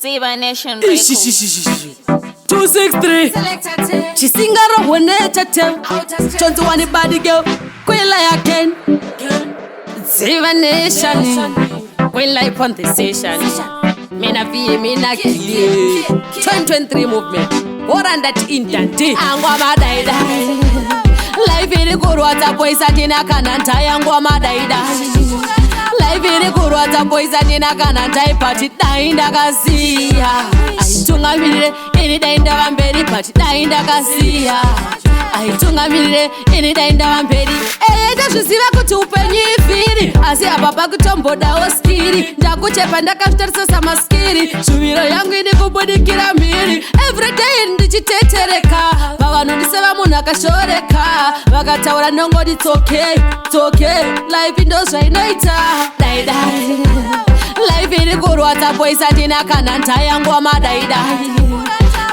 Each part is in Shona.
Ziva Nation Records. 263 Chisingaro Wanete Chonto Wani Body Girl Quilla again Ziva Nation Quilla upon the station Mina V Mina Kili 2023 movement Oranda Intante Angwa Madaida Life iri kurwadza poisa ndina kana ntayangwa madaida Life iri kurwadza poisa ndina kana ntaipati dai ndakaziya aitungamirire ini dai ndava mberi pati dai ndakaziya aitungamirire ini dai ndava mberi ndazviziva kuti upenyu ifiri asi apa pakutombodawo skiri ndakuchepa ndakazvitarisa samaskiri shuviro yangu ini kubudikira mhiri everyday ndichitetereka pavanondiseva munhu akashoreka vakataura nongoti it's okay life ndo zvainoita daidai life iri kurwadza poisa ndina kana ntayangwa madaidai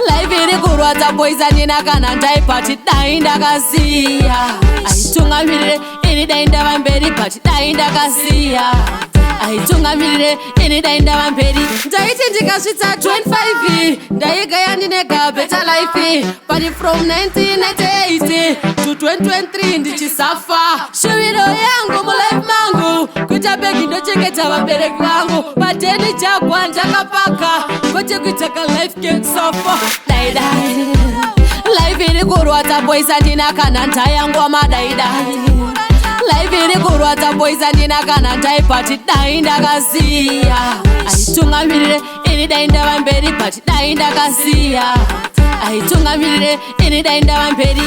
life iri kurwadza poisa ndina kana ndaipati dai ndakaziya aitungamirire ini dai ndava mberi pati dai ndakaziya aitungamirire ini dai ndava mberi ndaiti ndikasvitsa 25 ndaigaya ndinega better life but from 1998 to 2023 ndichisafa shuviro yangu mulife mangu kuita begi ndochengeta vabereki vangu pateni chagwa ndakapaka kuti kuitaka life kensafa daidai life iri kurwadza poisa ndina kana ntayangwa madaidai life iri kurwadza poisa ndina kana ntaipati dai ndakaziya aitungamirire ini dai ndava mberi pati dai ndakaziya aitungamirire ini dai ndava mberi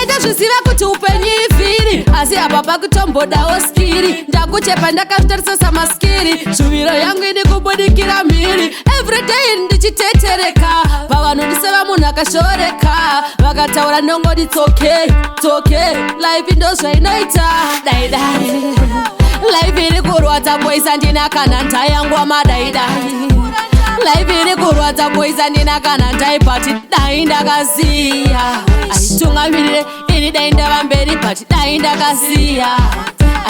ndazviziva kuti upenyu ifiri asi apa pakutombodawo skiri ndakuchepa ndakazvitarisa samaskiri shuviro yangu ini kubudikira mhiri everyday ndichitetereka pavanondiseva munhu akashoreka vakataura nongoti it's okay life ndo zvainoita daidai life iri kurwadza poisa ndina kana ntayangwa madaidai life iri kurwadza poisa ndina kana ntaipati dai ndakaziya aitungamirire ini dai ndava mberi pati dai ndakaziya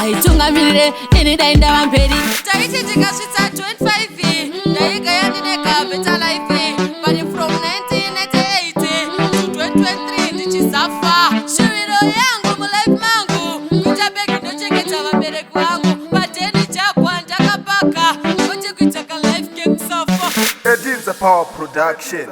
aitungamirire ini dai ndava mberi taiti ndikasvitsa 25 ndaigaya ndinega better life but from 1998 to 2023 ndichisafa shuviro yangu mulife mangu kuita begi ndochengeta vabereki vangu pateni chagwa ndakapaka kuti kuitaka life kensafa. It is a power production.